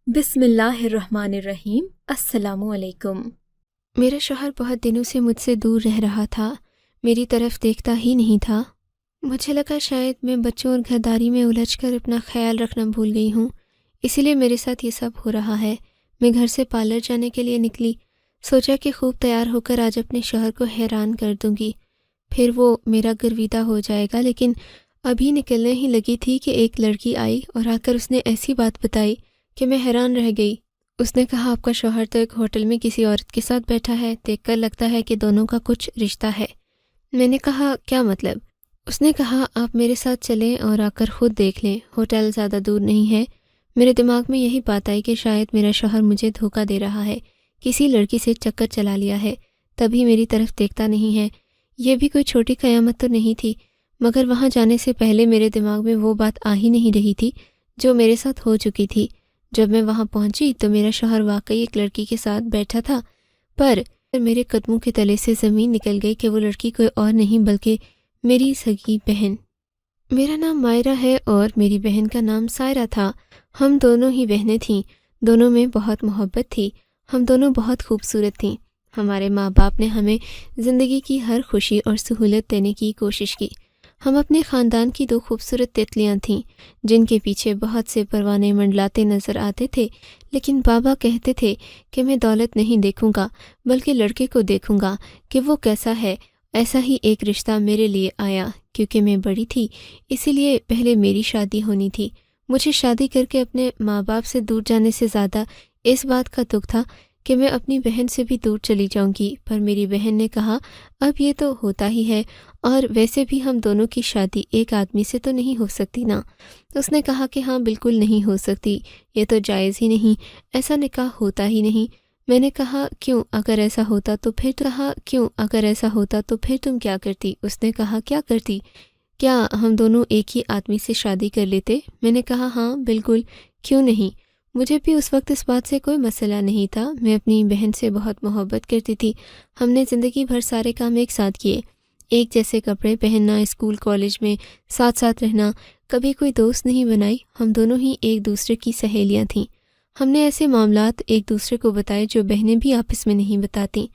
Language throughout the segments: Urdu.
بسم اللہ الرحمن الرحیم۔ السلام علیکم۔ میرا شوہر بہت دنوں سے مجھ سے دور رہ رہا تھا، میری طرف دیکھتا ہی نہیں تھا۔ مجھے لگا شاید میں بچوں اور گھرداری میں الجھ کر اپنا خیال رکھنا بھول گئی ہوں، اسی لیے میرے ساتھ یہ سب ہو رہا ہے۔ میں گھر سے پارلر جانے کے لیے نکلی، سوچا کہ خوب تیار ہو کر آج اپنے شوہر کو حیران کر دوں گی، پھر وہ میرا گرویدہ ہو جائے گا۔ لیکن ابھی نکلنے ہی لگی تھی کہ ایک لڑکی آئی اور آ کر اس نے ایسی بات بتائی کہ میں حیران رہ گئی۔ اس نے کہا، آپ کا شوہر تو ایک ہوٹل میں کسی عورت کے ساتھ بیٹھا ہے، دیکھ کر لگتا ہے کہ دونوں کا کچھ رشتہ ہے۔ میں نے کہا، کیا مطلب؟ اس نے کہا، آپ میرے ساتھ چلیں اور آ کر خود دیکھ لیں، ہوٹل زیادہ دور نہیں ہے۔ میرے دماغ میں یہی بات آئی کہ شاید میرا شوہر مجھے دھوکہ دے رہا ہے، کسی لڑکی سے چکر چلا لیا ہے، تبھی میری طرف دیکھتا نہیں ہے۔ یہ بھی کوئی چھوٹی قیامت تو نہیں تھی، مگر وہاں جانے سے پہلے میرے دماغ میں وہ بات آ ہی نہیں رہی تھی جو میرے ساتھ ہو چکی تھی۔ جب میں وہاں پہنچی تو میرا شوہر واقعی ایک لڑکی کے ساتھ بیٹھا تھا، پر میرے قدموں کے تلے سے زمین نکل گئی کہ وہ لڑکی کوئی اور نہیں بلکہ میری سگی بہن۔ میرا نام مائرہ ہے اور میری بہن کا نام سائرہ تھا۔ ہم دونوں ہی بہنیں تھیں، دونوں میں بہت محبت تھی، ہم دونوں بہت خوبصورت تھیں۔ ہمارے ماں باپ نے ہمیں زندگی کی ہر خوشی اور سہولت دینے کی کوشش کی۔ ہم اپنے خاندان کی دو خوبصورت تتلیاں تھیں جن کے پیچھے بہت سے پروانے منڈلاتے نظر آتے تھے، لیکن بابا کہتے تھے کہ میں دولت نہیں دیکھوں گا بلکہ لڑکے کو دیکھوں گا کہ وہ کیسا ہے۔ ایسا ہی ایک رشتہ میرے لیے آیا، کیونکہ میں بڑی تھی اسی لیے پہلے میری شادی ہونی تھی۔ مجھے شادی کر کے اپنے ماں باپ سے دور جانے سے زیادہ اس بات کا دکھ تھا کہ میں اپنی بہن سے بھی دور چلی جاؤں گی، پر میری بہن نے کہا، اب یہ تو ہوتا ہی ہے، اور ویسے بھی ہم دونوں کی شادی ایک آدمی سے تو نہیں ہو سکتی نا۔ اس نے کہا کہ ہاں بالکل نہیں ہو سکتی، یہ تو جائز ہی نہیں، ایسا نکاح ہوتا ہی نہیں۔ میں نے کہا، کیوں؟ اگر ایسا ہوتا تو پھر تم کیا کرتی؟ اس نے کہا، کیا کرتی؟ کیا ہم دونوں ایک ہی آدمی سے شادی کر لیتے؟ میں نے کہا، ہاں بالکل، کیوں نہیں۔ مجھے بھی اس وقت اس بات سے کوئی مسئلہ نہیں تھا، میں اپنی بہن سے بہت محبت کرتی تھی۔ ہم نے زندگی بھر سارے کام ایک ساتھ کیے، ایک جیسے کپڑے پہننا، اسکول کالج میں ساتھ ساتھ رہنا، کبھی کوئی دوست نہیں بنائی، ہم دونوں ہی ایک دوسرے کی سہیلیاں تھیں۔ ہم نے ایسے معاملات ایک دوسرے کو بتائے جو بہنیں بھی آپس میں نہیں بتاتیں۔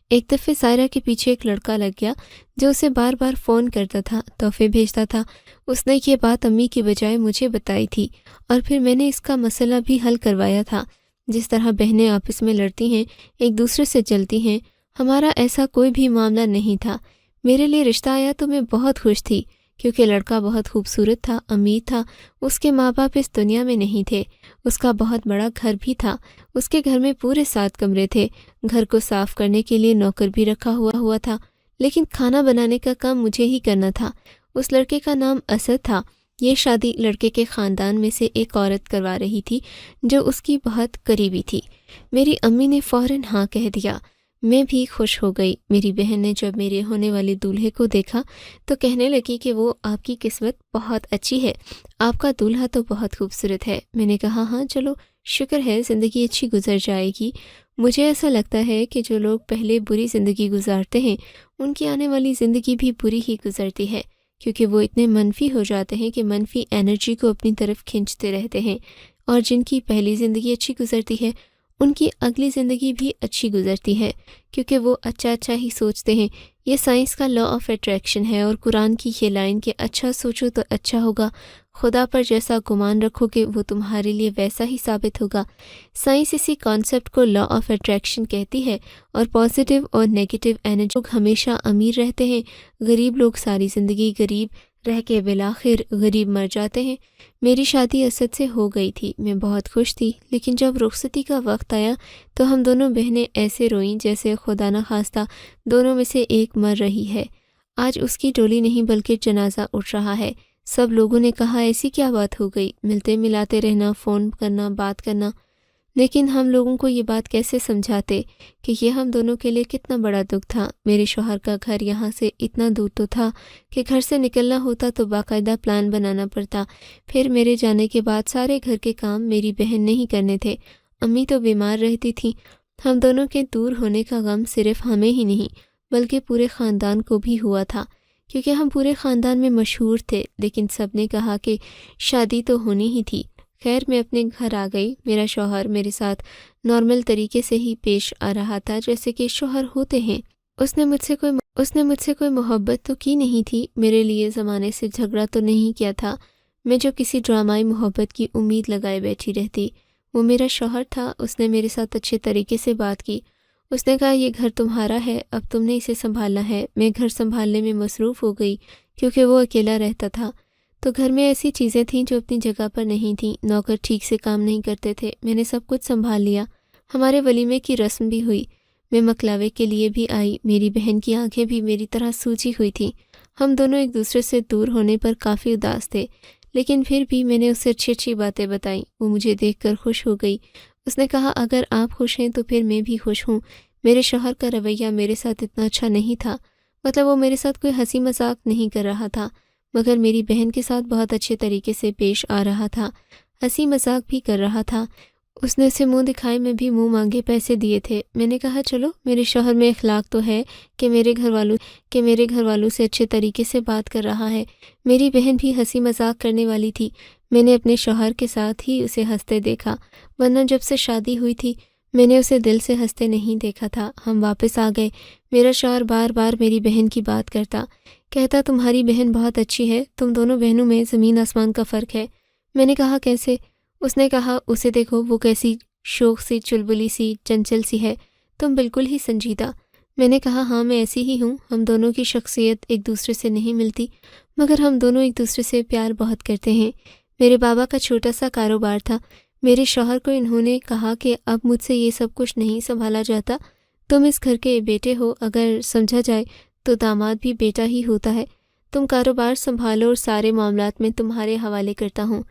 ایک دفعہ سائرہ کے پیچھے ایک لڑکا لگ گیا جو اسے بار بار فون کرتا تھا، تحفے بھیجتا تھا۔ اس نے یہ بات امی کی بجائے مجھے بتائی تھی، اور پھر میں نے اس کا مسئلہ بھی حل کروایا تھا۔ جس طرح بہنیں آپس میں لڑتی ہیں، ایک دوسرے سے جلتی ہیں، ہمارا ایسا کوئی بھی معاملہ نہیں تھا۔ میرے لیے رشتہ آیا تو میں بہت خوش تھی، کیونکہ لڑکا بہت خوبصورت تھا، امیر تھا، اس کے ماں باپ اس دنیا میں نہیں تھے، اس کا بہت بڑا گھر بھی تھا، اس کے گھر میں پورے 7 کمرے تھے، گھر کو صاف کرنے کے لیے نوکر بھی رکھا ہوا تھا، لیکن کھانا بنانے کا کام مجھے ہی کرنا تھا۔ اس لڑکے کا نام اسد تھا۔ یہ شادی لڑکے کے خاندان میں سے ایک عورت کروا رہی تھی جو اس کی بہت قریبی تھی۔ میری امی نے فوراً ہاں کہہ دیا۔ میں بھی خوش ہو گئی۔ میری بہن نے جب میرے ہونے والے دولہے کو دیکھا تو کہنے لگی کہ وہ آپ کی قسمت بہت اچھی ہے، آپ کا دولہا تو بہت خوبصورت ہے۔ میں نے کہا، ہاں چلو شکر ہے، زندگی اچھی گزر جائے گی۔ مجھے ایسا لگتا ہے کہ جو لوگ پہلے بری زندگی گزارتے ہیں ان کی آنے والی زندگی بھی بری ہی گزرتی ہے، کیونکہ وہ اتنے منفی ہو جاتے ہیں کہ منفی انرجی کو اپنی طرف کھینچتے رہتے ہیں، اور جن کی پہلی زندگی اچھی گزرتی ہے ان کی اگلی زندگی بھی اچھی گزرتی ہے، کیونکہ وہ اچھا ہی سوچتے ہیں۔ یہ سائنس کا لا آف اٹریکشن ہے، اور قرآن کی یہ لائن کہ اچھا سوچو تو اچھا ہوگا، خدا پر جیسا گمان رکھو گے وہ تمہارے لیے ویسا ہی ثابت ہوگا۔ سائنس اسی کانسیپٹ کو لا آف اٹریکشن کہتی ہے، اور پازیٹیو اور نیگیٹو انرجی لوگ ہمیشہ امیر رہتے ہیں، غریب لوگ ساری زندگی غریب رہ کے بالآخر غریب مر جاتے ہیں۔ میری شادی اسد سے ہو گئی تھی، میں بہت خوش تھی، لیکن جب رخصتی کا وقت آیا تو ہم دونوں بہنیں ایسے روئیں جیسے خدا نخواستہ دونوں میں سے ایک مر رہی ہے۔ آج اس کی ڈولی نہیں بلکہ جنازہ اٹھ رہا ہے۔ سب لوگوں نے کہا، ایسی کیا بات ہو گئی؟ ملتے ملاتے رہنا، فون کرنا، بات کرنا، لیکن ہم لوگوں کو یہ بات کیسے سمجھاتے کہ یہ ہم دونوں کے لیے کتنا بڑا دکھ تھا۔ میرے شوہر کا گھر یہاں سے اتنا دور تو تھا کہ گھر سے نکلنا ہوتا تو باقاعدہ پلان بنانا پڑتا، پھر میرے جانے کے بعد سارے گھر کے کام میری بہن نہیں کرنے تھے۔ امی تو بیمار رہتی تھی۔ ہم دونوں کے دور ہونے کا غم صرف ہمیں ہی نہیں بلکہ پورے خاندان کو بھی ہوا تھا، کیونکہ ہم پورے خاندان میں مشہور تھے، لیکن سب نے کہا کہ شادی تو ہونی ہی تھی۔ خیر میں اپنے گھر آ گئی۔ میرا شوہر میرے ساتھ نارمل طریقے سے ہی پیش آ رہا تھا جیسے کہ شوہر ہوتے ہیں۔ اس نے مجھ سے کوئی محبت تو کی نہیں تھی، میرے لیے زمانے سے جھگڑا تو نہیں کیا تھا، میں جو کسی ڈرامائی محبت کی امید لگائے بیٹھی رہتی۔ وہ میرا شوہر تھا، اس نے میرے ساتھ اچھے طریقے سے بات کی۔ اس نے کہا یہ گھر تمہارا ہے، اب تم نے اسے سنبھالنا ہے۔ میں گھر سنبھالنے میں مصروف ہو گئی کیونکہ وہ اکیلا رہتا تھا، تو گھر میں ایسی چیزیں تھیں جو اپنی جگہ پر نہیں تھیں، نوکر ٹھیک سے کام نہیں کرتے تھے، میں نے سب کچھ سنبھال لیا۔ ہمارے ولیمے کی رسم بھی ہوئی، میں مکلاوے کے لیے بھی آئی۔ میری بہن کی آنکھیں بھی میری طرح سوجی ہوئی تھیں۔ ہم دونوں ایک دوسرے سے دور ہونے پر کافی اداس تھے، لیکن پھر بھی میں نے اسے اچھی اچھی باتیں بتائیں۔ وہ مجھے دیکھ کر خوش ہو گئی۔ اس نے کہا اگر آپ خوش ہیں تو پھر میں بھی خوش ہوں۔ میرے شوہر کا رویہ میرے ساتھ اتنا اچھا نہیں تھا، مطلب وہ میرے ساتھ کوئی ہنسی مذاق نہیں کر رہا تھا، مگر میری بہن کے ساتھ بہت اچھے طریقے سے پیش آ رہا تھا، ہنسی مذاق بھی کر رہا تھا۔ اس نے اسے منہ دکھائے میں بھی منہ مانگے پیسے دیے تھے۔ میں نے کہا چلو، میرے شوہر میں اخلاق تو ہے کہ میرے گھر والوں سے اچھے طریقے سے بات کر رہا ہے۔ میری بہن بھی ہنسی مذاق کرنے والی تھی، میں نے اپنے شوہر کے ساتھ ہی اسے ہنستے دیکھا، ورنہ جب سے شادی ہوئی تھی میں نے اسے دل سے ہنستے نہیں دیکھا تھا۔ ہم واپس آ گئے۔ میرا شوہر بار بار میری بہن کی بات کرتا، کہتا تمہاری بہن بہت اچھی ہے، تم دونوں بہنوں میں زمین آسمان کا فرق ہے۔ میں نے کہا کیسے؟ اس نے کہا اسے دیکھو، وہ کیسی شوخ سی، چلبلی سی، چنچل سی ہے، تم بالکل ہی سنجیدہ۔ میں نے کہا ہاں میں ایسی ہی ہوں، ہم دونوں کی شخصیت ایک دوسرے سے نہیں ملتی، مگر ہم دونوں ایک دوسرے سے پیار بہت کرتے ہیں۔ میرے بابا کا چھوٹا سا کاروبار تھا، میرے شوہر کو انہوں نے کہا کہ اب مجھ سے یہ سب کچھ نہیں سنبھالا جاتا، تم اس گھر کے بیٹے ہو، اگر سمجھا جائے تو داماد بھی بیٹا ہی ہوتا ہے، تم کاروبار سنبھالو اور سارے معاملات میں تمہارے حوالے کرتا ہوں۔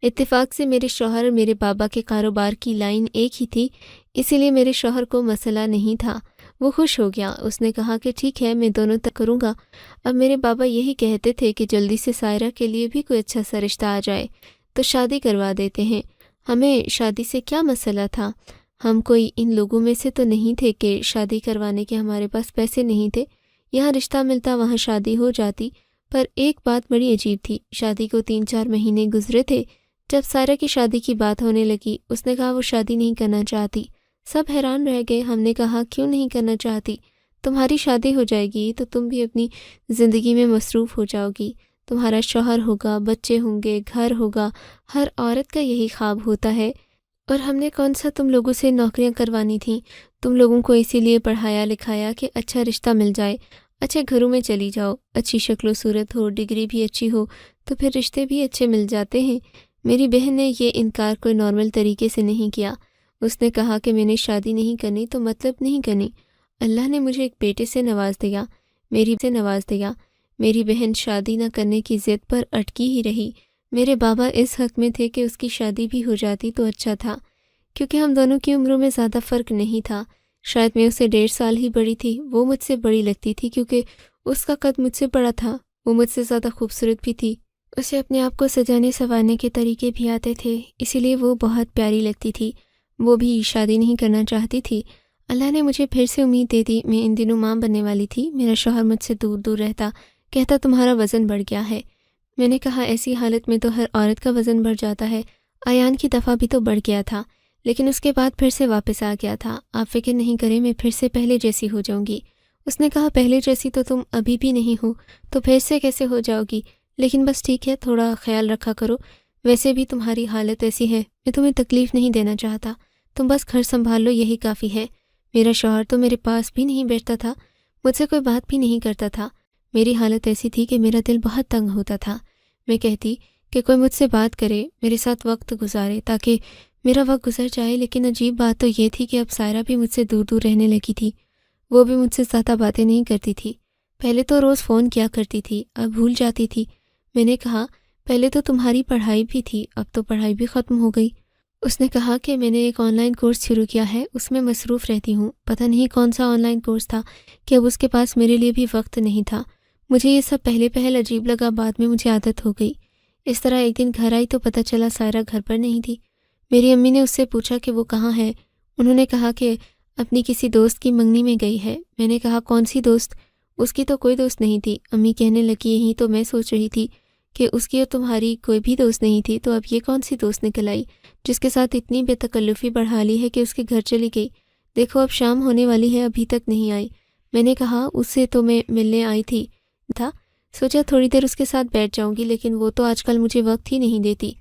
اتفاق سے میرے شوہر اور میرے بابا کے کاروبار کی لائن ایک ہی تھی، اسی لیے میرے شوہر کو مسئلہ نہیں تھا۔ وہ خوش ہو گیا، اس نے کہا کہ ٹھیک ہے میں دونوں تک کروں گا۔ اب میرے بابا یہی کہتے تھے کہ جلدی سے سائرہ کے لیے بھی کوئی اچھا سا رشتہ آ جائے تو شادی کروا دیتے ہیں۔ ہمیں شادی سے کیا مسئلہ تھا؟ ہم کوئی ان لوگوں میں سے تو نہیں تھے کہ شادی کروانے کے ہمارے پاس پیسے نہیں تھے، یہاں رشتہ ملتا وہاں شادی ہو جاتی۔ پر ایک بات بڑی عجیب تھی، شادی کو 3-4 مہینے گزرے تھے، جب سائرہ کی شادی کی بات ہونے لگی اس نے کہا وہ شادی نہیں کرنا چاہتی۔ سب حیران رہ گئے، ہم نے کہا کیوں نہیں کرنا چاہتی؟ تمہاری شادی ہو جائے گی تو تم بھی اپنی زندگی میں مصروف ہو جاؤ گی، تمہارا شوہر ہوگا، بچے ہوں گے، گھر ہوگا، ہر عورت کا یہی خواب ہوتا ہے۔ اور ہم نے کون سا تم لوگوں سے نوکریاں کروانی تھیں؟ تم لوگوں کو اسی لیے پڑھایا لکھایا کہ اچھا رشتہ مل جائے، اچھے گھروں میں چلی جاؤ، اچھی شکل و صورت ہو، ڈگری بھی اچھی ہو تو پھر رشتے بھی اچھے مل جاتے ہیں۔ میری بہن نے یہ انکار کوئی نارمل طریقے سے نہیں کیا، اس نے کہا کہ میں نے شادی نہیں کرنی تو مطلب نہیں کرنی، اللہ نے مجھے ایک بیٹے سے نواز دیا۔ میری بہن شادی نہ کرنے کی ضد پر اٹکی ہی رہی۔ میرے بابا اس حق میں تھے کہ اس کی شادی بھی ہو جاتی تو اچھا تھا، کیونکہ ہم دونوں کی عمروں میں زیادہ فرق نہیں تھا، شاید میں اسے 1.5 سال ہی بڑی تھی، وہ مجھ سے بڑی لگتی تھی کیونکہ اس کا قد مجھ سے بڑا تھا، وہ مجھ سے زیادہ خوبصورت بھی تھی، اسے اپنے آپ کو سجانے سنوارنے کے طریقے بھی آتے تھے، اسی لیے وہ بہت پیاری لگتی تھی۔ وہ بھی شادی نہیں کرنا چاہتی تھی۔ اللہ نے مجھے پھر سے امید دے دی۔ میں ان دنوں ماں بننے والی تھی، میرا شوہر مجھ سے دور دور رہتا، کہتا تمہارا وزن بڑھ گیا ہے۔ میں نے کہا ایسی حالت میں تو ہر عورت کا وزن بڑھ جاتا ہے، ایان کی دفعہ بھی تو بڑھ گیا تھا، لیکن اس کے بعد پھر سے واپس آ گیا تھا۔ آپ فکر نہیں کریں، میں پھر سے پہلے جیسی ہو جاؤں گی۔ اس نے کہا پہلے جیسی تو تم ابھی بھی نہیں ہو، تو پھر سے کیسے ہو جاؤ گی؟ لیکن بس ٹھیک ہے، تھوڑا خیال رکھا کرو، ویسے بھی تمہاری حالت ایسی ہے، میں تمہیں تکلیف نہیں دینا چاہتا، تم بس گھر سنبھال لو یہی کافی ہے۔ میرا شوہر تو میرے پاس بھی نہیں بیٹھتا تھا، مجھ سے کوئی بات بھی نہیں کرتا تھا، میری حالت ایسی تھی کہ میرا دل بہت تنگ ہوتا تھا۔ میں کہتی کہ کوئی مجھ سے بات کرے، میرے ساتھ وقت گزارے تاکہ میرا وقت گزر جائے، لیکن عجیب بات تو یہ تھی کہ اب سائرہ بھی مجھ سے دور دور رہنے لگی تھی، وہ بھی مجھ سے زیادہ باتیں نہیں کرتی تھی۔ پہلے تو روز فون کیا کرتی تھی، اب بھول جاتی تھی۔ میں نے کہا پہلے تو تمہاری پڑھائی بھی تھی، اب تو پڑھائی بھی ختم ہو گئی۔ اس نے کہا کہ میں نے ایک آن لائن کورس شروع کیا ہے، اس میں مصروف رہتی ہوں، پتہ نہیں کون سا آن لائن کورس تھا کہ اب اس کے پاس میرے لیے بھی وقت نہیں تھا۔ مجھے یہ سب پہلے عجیب لگا، بعد میں مجھے عادت ہو گئی۔ اس طرح ایک دن گھر آئی تو پتہ چلا سائرہ گھر پر نہیں تھی۔ میری امی نے اس سے پوچھا کہ وہ کہاں ہے، انہوں نے کہا کہ اپنی کسی دوست کی منگنی میں گئی ہے۔ میں نے کہا کون سی دوست؟ اس کی تو کوئی دوست نہیں تھی۔ امی کہنے لگی یہی تو میں سوچ رہی تھی کہ اس کی اور تمہاری کوئی بھی دوست نہیں تھی، تو اب یہ کون سی دوست نکل آئی جس کے ساتھ اتنی بے تکلفی بڑھا لی ہے کہ اس کے گھر چلی گئی؟ دیکھو اب شام ہونے والی ہے، ابھی تک نہیں آئی۔ میں نے کہا اس سے تو میں ملنے آئی تھی، سوچا تھوڑی دیر اس کے ساتھ بیٹھ جاؤں گی، لیکن وہ تو آج کل مجھے وقت ہی نہیں دیتی۔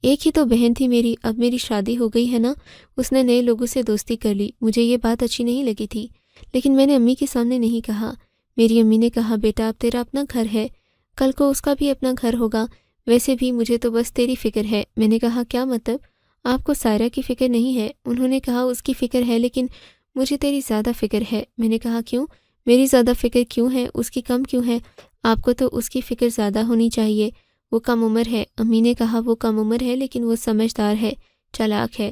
ایک ہی تو بہن تھی میری، اب میری شادی ہو گئی ہے نا، اس نے نئے لوگوں سے دوستی کر لی۔ مجھے یہ بات اچھی نہیں لگی تھی، لیکن میں نے امی کے سامنے نہیں کہا۔ میری امی نے کہا بیٹا اب تیرا اپنا گھر ہے، کل کو اس کا بھی اپنا گھر ہوگا، ویسے بھی مجھے تو بس تیری فکر ہے۔ میں نے کہا کیا مطلب؟ آپ کو سائرہ کی فکر نہیں ہے؟ انہوں نے کہا اس کی فکر ہے لیکن مجھے تیری زیادہ فکر ہے۔ میں نے کہا کیوں؟ میری زیادہ فکر کیوں ہے، اس کی کم کیوں ہے؟ آپ کو تو اس کی فکر زیادہ ہونی چاہیے، وہ کم عمر ہے۔ امی نے کہا وہ کم عمر ہے لیکن وہ سمجھدار ہے، چالاک ہے،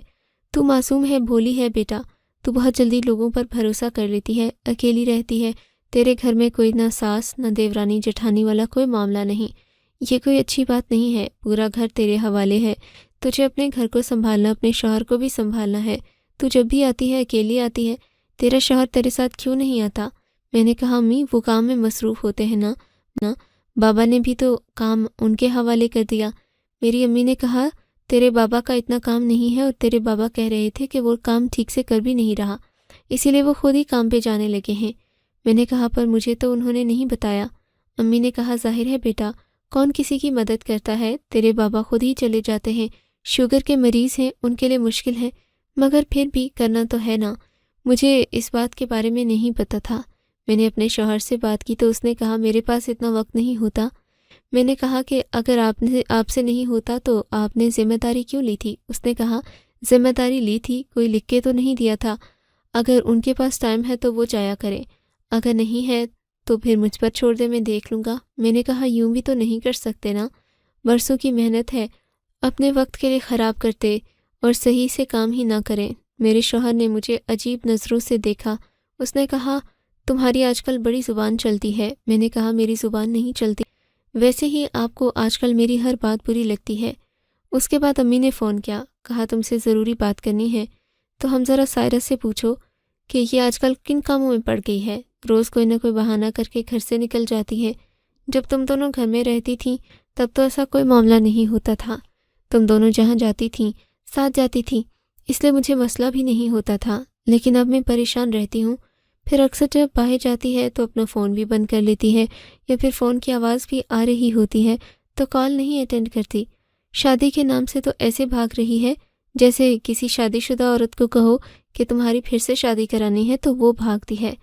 تو معصوم ہے، بھولی ہے بیٹا، تو بہت جلدی لوگوں پر بھروسہ کر لیتی ہے، اکیلی رہتی ہے، تیرے گھر میں کوئی نہ ساس نہ دیورانی جٹھانی والا کوئی معاملہ نہیں، یہ کوئی اچھی بات نہیں ہے، پورا گھر تیرے حوالے ہے، تجھے اپنے گھر کو سنبھالنا، اپنے شوہر کو بھی سنبھالنا ہے، تو جب بھی آتی ہے اکیلی آتی ہے، تیرا شوہر تیرے ساتھ کیوں نہیں آتا؟ میں نے کہا امی وہ کام میں مصروف ہوتے ہیں نا، بابا نے بھی تو کام ان کے حوالے کر دیا۔ میری امی نے کہا تیرے بابا کا اتنا کام نہیں ہے، اور تیرے بابا کہہ رہے تھے کہ وہ کام ٹھیک سے کر بھی نہیں رہا، اسی لیے وہ خود ہی کام پہ جانے لگے ہیں۔ میں نے کہا پر مجھے تو انہوں نے نہیں بتایا۔ امی نے کہا ظاہر ہے بیٹا، کون کسی کی مدد کرتا ہے، تیرے بابا خود ہی چلے جاتے ہیں، شوگر کے مریض ہیں، ان کے لیے مشکل ہے، مگر پھر بھی کرنا تو ہے نا۔ مجھے اس بات کے بارے میں نہیں پتہ تھا۔ میں نے اپنے شوہر سے بات کی تو اس نے کہا میرے پاس اتنا وقت نہیں ہوتا۔ میں نے کہا کہ اگر آپ سے نہیں ہوتا تو آپ نے ذمہ داری کیوں لی تھی؟ اس نے کہا ذمہ داری لی تھی، کوئی لکھ کے تو نہیں دیا تھا، اگر ان کے پاس ٹائم ہے تو وہ جایا کریں، اگر نہیں ہے تو پھر مجھ پر چھوڑ دے، میں دیکھ لوں گا۔ میں نے کہا یوں بھی تو نہیں کر سکتے نا، برسوں کی محنت ہے، اپنے وقت کے لیے خراب کرتے اور صحیح سے کام ہی نہ کریں۔ میرے شوہر نے مجھے عجیب نظروں سے دیکھا، اس نے کہا تمہاری آج کل بڑی زبان چلتی ہے۔ میں نے کہا میری زبان نہیں چلتی، ویسے ہی آپ کو آج کل میری ہر بات بری لگتی ہے۔ اس کے بعد امی نے فون کیا، کہا تم سے ضروری بات کرنی ہے، تو ہم ذرا سائرہ سے پوچھو کہ یہ آج کل کن کاموں میں پڑ گئی ہے، روز کوئی نہ کوئی بہانہ کر کے گھر سے نکل جاتی ہے۔ جب تم دونوں گھر میں رہتی تھیں تب تو ایسا کوئی معاملہ نہیں ہوتا تھا، تم دونوں جہاں جاتی تھیں ساتھ جاتی تھیں، اس لیے مجھے مسئلہ بھی نہیں ہوتا تھا، لیکن اب میں پریشان رہتی ہوں۔ پھر اکثر جب باہر جاتی ہے تو اپنا فون بھی بند کر لیتی ہے، یا پھر فون کی آواز بھی آ رہی ہوتی ہے تو کال نہیں اٹینڈ کرتی۔ شادی کے نام سے تو ایسے بھاگ رہی ہے جیسے کسی شادی شدہ عورت کو کہو کہ تمہاری پھر سے شادی کرانی ہے تو وہ بھاگتی ہے۔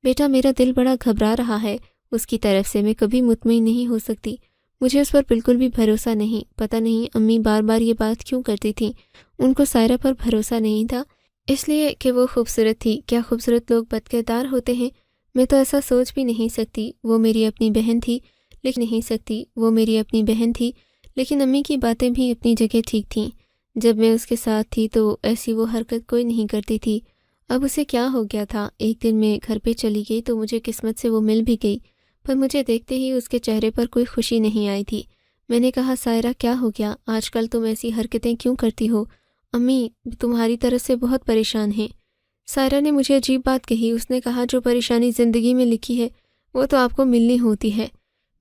بیٹا میرا دل بڑا گھبرا رہا ہے اس کی طرف سے، میں کبھی مطمئن نہیں ہو سکتی، مجھے اس پر بالکل بھی بھروسہ نہیں۔ پتہ نہیں امی بار بار یہ بات کیوں کرتی تھیں، ان کو سائرہ پر بھروسہ نہیں تھا اس لیے کہ وہ خوبصورت تھی؟ کیا خوبصورت لوگ بد کردار ہوتے ہیں؟ میں تو ایسا سوچ بھی نہیں سکتی، وہ میری اپنی بہن تھی لیکن امی کی باتیں بھی اپنی جگہ ٹھیک تھیں۔ جب میں اس کے ساتھ تھی تو ایسی وہ حرکت کوئی نہیں کرتی تھی۔ اب اسے کیا ہو گیا تھا؟ ایک دن میں گھر پہ چلی گئی تو مجھے قسمت سے وہ مل بھی گئی، پر مجھے دیکھتے ہی اس کے چہرے پر کوئی خوشی نہیں آئی تھی۔ میں نے کہا سائرہ کیا ہو گیا، آج کل تم ایسی حرکتیں کیوں کرتی ہو؟ امی تمہاری طرف سے بہت پریشان ہیں۔ سائرہ نے مجھے عجیب بات کہی، اس نے کہا جو پریشانی زندگی میں لکھی ہے وہ تو آپ کو ملنی ہوتی ہے،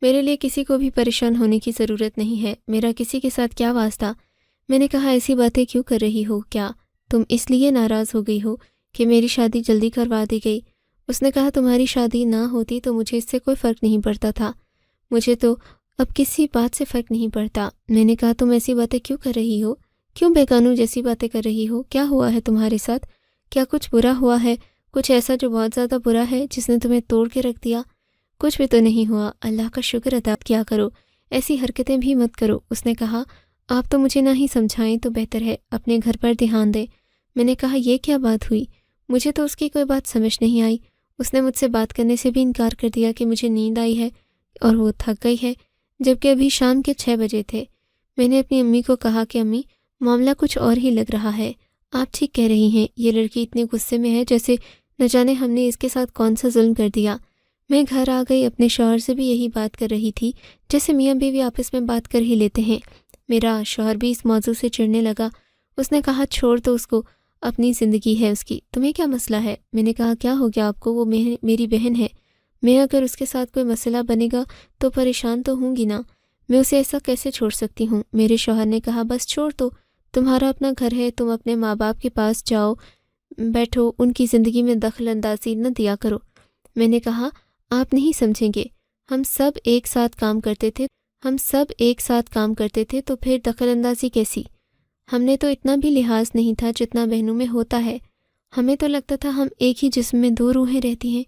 میرے لیے کسی کو بھی پریشان ہونے کی ضرورت نہیں ہے، میرا کسی کے ساتھ کیا واسطہ؟ میں نے کہا ایسی باتیں کیوں کر رہی ہو، کیا تم اس لیے ناراض ہو گئی ہو کہ میری شادی جلدی کروا دی گئی؟ اس نے کہا تمہاری شادی نہ ہوتی تو مجھے اس سے کوئی فرق نہیں پڑتا تھا، مجھے تو اب کسی بات سے فرق نہیں پڑتا۔ میں نے کہا تم ایسی باتیں کیوں کر رہی ہو، کیوں بے قانون جیسی باتیں کر رہی ہو؟ کیا ہوا ہے تمہارے ساتھ؟ کیا کچھ برا ہوا ہے، کچھ ایسا جو بہت زیادہ برا ہے جس نے تمہیں توڑ کے رکھ دیا؟ کچھ بھی تو نہیں ہوا، اللہ کا شکر ادا کیا کرو، ایسی حرکتیں بھی مت کرو۔ اس نے کہا آپ تو مجھے نہ ہی سمجھائیں تو بہتر ہے، اپنے گھر پر دھیان دیں۔ میں نے کہا یہ کیا بات ہوئی؟ مجھے تو اس کی کوئی بات سمجھ نہیں آئی، اس نے مجھ سے بات کرنے سے بھی انکار کر دیا کہ مجھے نیند آئی ہے اور وہ تھک گئی ہے، جبکہ ابھی شام کے 6 بجے تھے۔ میں نے اپنی امی کو کہا کہ امی معاملہ کچھ اور ہی لگ رہا ہے، آپ ٹھیک کہہ رہی ہیں، یہ لڑکی اتنے غصے میں ہے جیسے نہ جانے ہم نے اس کے ساتھ کون سا ظلم کر دیا۔ میں گھر آ گئی، اپنے شوہر سے بھی یہی بات کر رہی تھی جیسے میاں بیوی آپس میں بات کر ہی لیتے ہیں۔ میرا شوہر بھی اس موضوع سے چڑھنے لگا، اس نے کہا چھوڑ دو اس کو، اپنی زندگی ہے اس کی، تمہیں کیا مسئلہ ہے؟ میں نے کہا کیا ہو گیا آپ کو، وہ میری بہن ہے، میں اگر اس کے ساتھ کوئی مسئلہ بنے گا تو پریشان تو ہوں گی نا۔ میں اسے ایسا کیسے چھوڑ سکتی ہوں؟ میرے شوہر نے کہا بس چھوڑ دو، تمہارا اپنا گھر ہے، تم اپنے ماں باپ کے پاس جاؤ، بیٹھو، ان کی زندگی میں دخل اندازی نہ دیا کرو۔ میں نے کہا آپ نہیں سمجھیں گے، ہم سب ایک ساتھ کام کرتے تھے تو پھر دخل اندازی کیسی؟ ہم نے تو اتنا بھی لحاظ نہیں تھا جتنا بہنوں میں ہوتا ہے، ہمیں تو لگتا تھا ہم ایک ہی جسم میں دو روحیں رہتی ہیں۔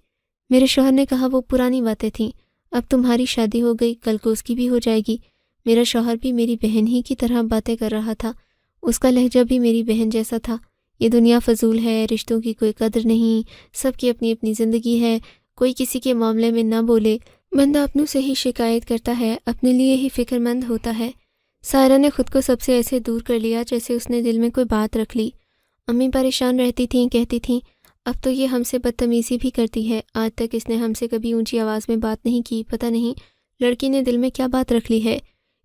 میرے شوہر نے کہا وہ پرانی باتیں تھیں، اب تمہاری شادی ہو گئی، کل کو اس کی بھی ہو جائے گی۔ میرا شوہر بھی میری بہن ہی کی طرح باتیں کر رہا تھا، اس کا لہجہ بھی میری بہن جیسا تھا۔ یہ دنیا فضول ہے، رشتوں کی کوئی قدر نہیں، سب کی اپنی اپنی زندگی ہے، کوئی کسی کے معاملے میں نہ بولے، بندہ اپنوں سے ہی شکایت کرتا ہے، اپنے لیے ہی فکر مند ہوتا ہے۔ سائرہ نے خود کو سب سے ایسے دور کر لیا جیسے اس نے دل میں کوئی بات رکھ لی۔ امی پریشان رہتی تھیں، کہتی تھیں اب تو یہ ہم سے بدتمیزی بھی کرتی ہے، آج تک اس نے ہم سے کبھی اونچی آواز میں بات نہیں کی، پتہ نہیں لڑکی نے دل میں کیا بات رکھ لی ہے،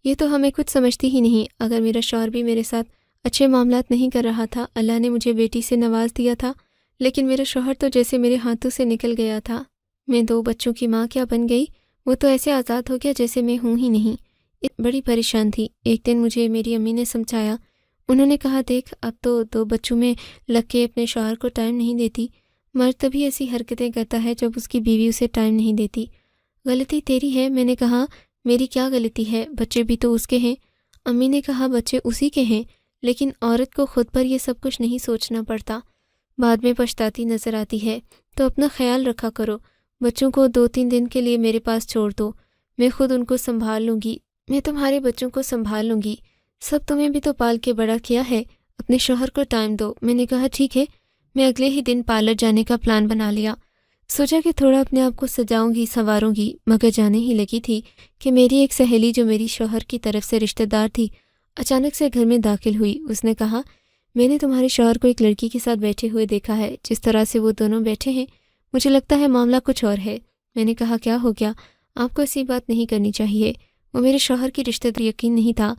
یہ تو ہمیں کچھ سمجھتی ہی نہیں۔ اگر میرا شوہر بھی میرے ساتھ اچھے معاملات نہیں کر رہا تھا، اللہ نے مجھے بیٹی سے نواز دیا تھا، لیکن میرا شوہر تو جیسے میرے ہاتھوں سے نکل گیا تھا۔ میں 2 بچوں کی ماں کیا بن گئی، وہ تو ایسے آزاد ہو گیا جیسے میں ہوں ہی نہیں۔ بڑی پریشان تھی۔ ایک دن مجھے میری امی نے سمجھایا، انہوں نے کہا دیکھ اب تو 2 بچوں میں لگ کے اپنے شوہر کو ٹائم نہیں دیتی، مرد تبھی ایسی حرکتیں کرتا ہے جب اس کی بیوی اسے ٹائم نہیں دیتی۔ غلطی تیری ہے۔ میں نے کہا میری کیا غلطی ہے، بچے بھی تو اس کے ہیں۔ امی نے کہا بچے اسی کے ہیں، لیکن عورت کو خود پر یہ سب کچھ نہیں سوچنا پڑتا، بعد میں پچھتاتی نظر آتی ہے، تو اپنا خیال رکھا کرو۔ بچوں کو 2-3 دن کے لیے میرے پاس چھوڑ دو، میں خود ان کو سنبھال لوں گی، میں تمہارے بچوں کو سنبھال لوں گی، سب تمہیں بھی تو پال کے بڑا کیا ہے، اپنے شوہر کو ٹائم دو۔ میں نے کہا ٹھیک ہے۔ میں اگلے ہی دن پارلر جانے کا پلان بنا لیا، سوچا کہ تھوڑا اپنے آپ کو سجاؤں گی، سنواروں گی، مگر جانے ہی لگی تھی کہ میری ایک سہیلی جو میری شوہر کی طرف سے رشتہ دار تھی اچانک سے گھر میں داخل ہوئی۔ اس نے کہا میں نے تمہارے شوہر کو ایک لڑکی کے ساتھ بیٹھے ہوئے دیکھا ہے، جس طرح سے وہ دونوں بیٹھے ہیں مجھے لگتا ہے معاملہ کچھ اور ہے۔ میں نے کہا کیا ہو گیا؟ آپ کو ایسی بات نہیں کرنی چاہیے، وہ میرے شوہر کی رشتہ دار یقین نہیں تھا،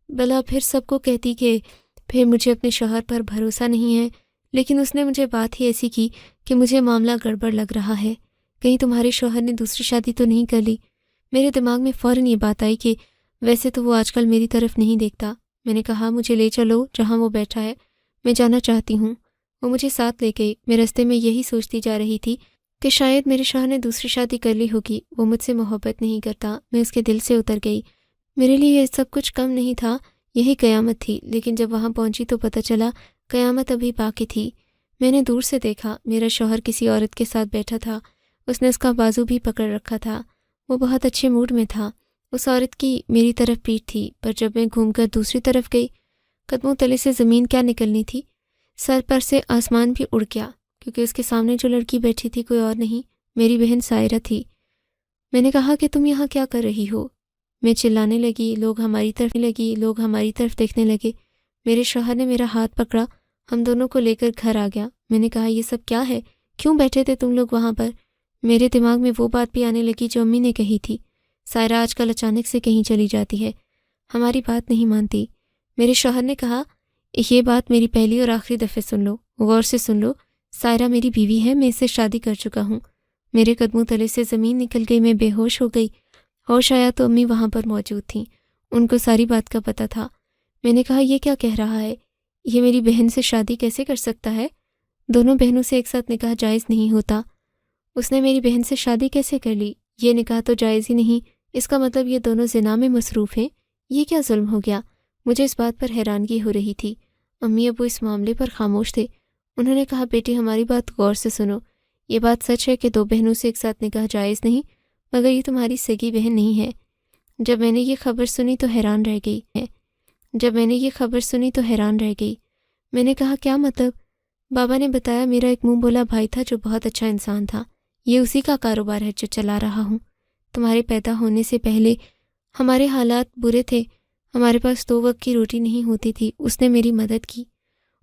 بلا پھر سب کو کہتی کہ پھر مجھے اپنے شوہر پر بھروسہ نہیں ہے، لیکن اس نے مجھے بات ہی ایسی کی کہ مجھے معاملہ گڑبڑ لگ رہا ہے، کہیں تمہارے شوہر نے دوسری شادی تو نہیں کر لی۔ میرے دماغ میں فوراً یہ بات آئی کہ ویسے تو وہ آج کل میری طرف نہیں دیکھتا۔ میں نے کہا مجھے لے چلو جہاں وہ بیٹھا ہے، میں جانا چاہتی ہوں۔ وہ مجھے ساتھ لے گئی۔ میں رستے میں یہی سوچتی جا رہی تھی کہ شاید میرے شوہر نے دوسری شادی کر لی ہوگی، وہ مجھ سے محبت نہیں کرتا، میں اس کے دل سے اتر گئی۔ میرے لیے یہ سب کچھ کم نہیں تھا، یہی قیامت تھی، لیکن جب وہاں پہنچی تو پتہ چلا قیامت ابھی باقی تھی۔ میں نے دور سے دیکھا، میرا شوہر کسی عورت کے ساتھ بیٹھا تھا، اس نے اس کا بازو بھی پکڑ رکھا تھا، وہ بہت اچھے موڈ میں تھا۔ اس عورت کی میری طرف پیٹھ تھی، پر جب میں گھوم کر دوسری طرف گئی، قدموں تلے سے زمین کیا نکلنی تھی، سر پر سے آسمان بھی اڑ گیا، کیونکہ اس کے سامنے جو لڑکی بیٹھی تھی کوئی اور نہیں، میری بہن سائرہ تھی۔ میں نے کہا کہ تم یہاں کیا کر رہی ہو؟ میں چلانے لگی، لوگ ہماری طرف دیکھنے لگے۔ میرے شوہر نے میرا ہاتھ پکڑا، ہم دونوں کو لے کر گھر آ گیا۔ میں نے کہا یہ سب کیا ہے، کیوں بیٹھے تھے تم لوگ وہاں پر؟ میرے دماغ میں وہ بات بھی آنے لگی جو امی نے کہی تھی، سائرہ آج کل اچانک سے کہیں چلی جاتی ہے، ہماری بات نہیں مانتی۔ میرے شوہر نے کہا یہ بات میری پہلی اور آخری دفعہ سن لو، غور سے سن لو، سائرہ میری بیوی ہے، میں اس سے شادی کر چکا ہوں۔ میرے قدموں تلے سے زمین نکل گئی، میں بے ہوش ہو گئی۔ ہوش آیا تو امی وہاں پر موجود تھیں، ان کو ساری بات کا پتہ تھا۔ میں نے کہا یہ کیا کہہ رہا ہے، یہ میری بہن سے شادی کیسے کر سکتا ہے؟ دونوں بہنوں سے ایک ساتھ نکاح جائز نہیں ہوتا۔ اس نے میری بہن سے شادی کیسے کر لی؟ یہ نکاح تو جائز ہی نہیں، اس کا مطلب یہ دونوں زنا میں مصروف ہیں، یہ کیا ظلم ہو گیا؟ مجھے اس بات پر حیرانگی ہو رہی تھی۔ امی ابو اس معاملے پر خاموش تھے۔ انہوں نے کہا بیٹی ہماری بات غور سے سنو، یہ بات سچ ہے کہ 2 بہنوں سے ایک ساتھ نکاح جائز نہیں، مگر یہ تمہاری سگی بہن نہیں ہے۔ جب میں نے یہ خبر سنی تو حیران رہ گئی۔ میں نے کہا کیا مطلب؟ بابا نے بتایا میرا ایک منہ بولا بھائی تھا جو بہت اچھا انسان تھا، یہ اسی کا کاروبار ہے جو چلا رہا ہوں۔ تمہارے پیدا ہونے سے پہلے ہمارے حالات برے تھے، ہمارے پاس 2 وقت کی روٹی نہیں ہوتی تھی، اس نے میری مدد کی۔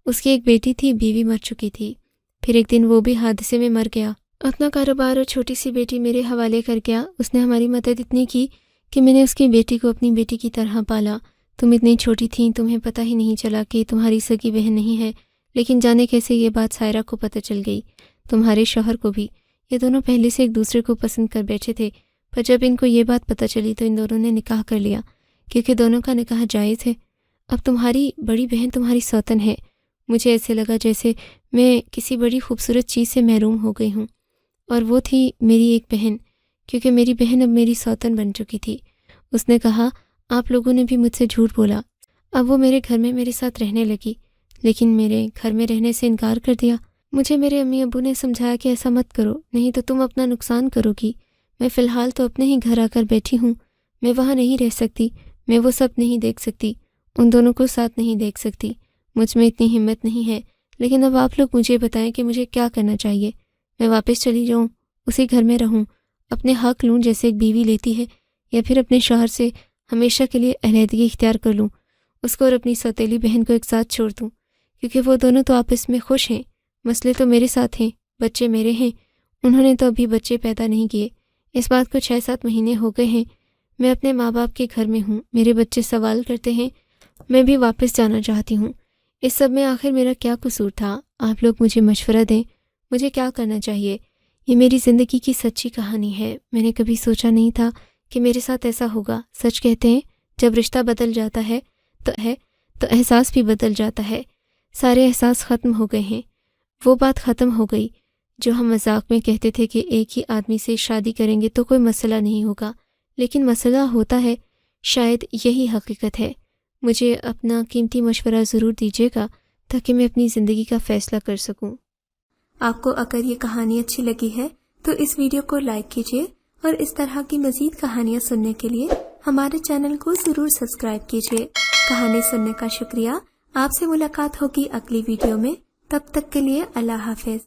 اس کی ایک بیٹی تھی، بیوی مر چکی تھی، پھر ایک دن وہ بھی حادثے میں مر گیا، اپنا کاروبار اور چھوٹی سی بیٹی میرے حوالے کر گیا۔ اس نے ہماری مدد اتنی کی کہ میں نے اس کی بیٹی کو اپنی بیٹی کی طرح پالا۔ تم اتنی چھوٹی تھیں، تمہیں پتہ ہی نہیں چلا کہ تمہاری سگی بہن نہیں ہے، لیکن جانے کیسے یہ بات سائرہ کو پتہ چل گئی، تمہارے شوہر کو بھی۔ یہ دونوں پہلے سے ایک دوسرے کو پسند کر بیٹھے تھے، پر جب ان کو یہ بات پتہ چلی تو ان دونوں نے نکاح کر لیا۔ کیونکہ دونوں کا نکاح جائز ہے۔ اب تمہاری بڑی بہن تمہاری سوتن ہے۔ مجھے ایسے لگا جیسے میں کسی بڑی خوبصورت چیز سے محروم ہو گئی ہوں، اور وہ تھی میری ایک بہن، کیونکہ میری بہن اب میری سوتن بن چکی تھی۔ اس نے کہا آپ لوگوں نے بھی مجھ سے جھوٹ بولا۔ اب وہ میرے گھر میں میرے ساتھ رہنے لگی، لیکن میرے گھر میں رہنے سے انکار کر دیا۔ مجھے میرے امی ابو نے سمجھایا کہ ایسا مت کرو، نہیں تو تم اپنا نقصان کرو گی۔ میں فی الحال تو اپنے ہی گھر آ کر بیٹھی ہوں، میں وہاں نہیں رہ سکتی، میں وہ سب نہیں دیکھ سکتی، ان دونوں کو ساتھ نہیں دیکھ سکتی، مجھ میں اتنی ہمت نہیں ہے۔ لیکن اب آپ لوگ مجھے بتائیں کہ مجھے کیا کرنا چاہیے؟ میں واپس چلی جاؤں، اسی گھر میں رہوں، اپنے حق لوں جیسے ایک بیوی لیتی ہے، یا پھر اپنے شوہر سے ہمیشہ کے لیے علیحدگی اختیار کر لوں، اس کو اور اپنی سوتیلی بہن کو ایک ساتھ چھوڑ دوں؟ کیونکہ وہ دونوں تو آپس میں خوش ہیں، مسئلے تو میرے ساتھ ہیں، بچے میرے ہیں، انہوں نے تو ابھی بچے پیدا نہیں کیے۔ اس بات کو 6-7 مہینے ہو گئے ہیں، میں اپنے ماں باپ کے گھر میں ہوں، میرے بچے سوال کرتے ہیں، میں بھی واپس جانا چاہتی ہوں۔ اس سب میں آخر میرا کیا قصور تھا؟ آپ لوگ مجھے مشورہ دیں، مجھے کیا کرنا چاہیے؟ یہ میری زندگی کی سچی کہانی ہے، میں نے کبھی سوچا نہیں تھا کہ میرے ساتھ ایسا ہوگا۔ سچ کہتے ہیں جب رشتہ بدل جاتا ہے تو احساس بھی بدل جاتا ہے۔ سارے احساس ختم ہو گئے ہیں۔ وہ بات ختم ہو گئی جو ہم مذاق میں کہتے تھے کہ ایک ہی آدمی سے شادی کریں گے تو کوئی مسئلہ نہیں ہوگا، لیکن مسئلہ ہوتا ہے، شاید یہی حقیقت ہے۔ مجھے اپنا قیمتی مشورہ ضرور دیجیے گا تاکہ میں اپنی زندگی کا فیصلہ کر سکوں۔ آپ کو اگر یہ کہانی اچھی لگی ہے تو اس ویڈیو کو لائک کیجیے، اور اس طرح کی مزید کہانیاں سننے کے لیے ہمارے چینل کو ضرور سبسکرائب کیجیے۔ کہانی سننے کا شکریہ۔ آپ سے ملاقات ہوگی اگلی ویڈیو میں، تب تک کے لیے اللہ حافظ۔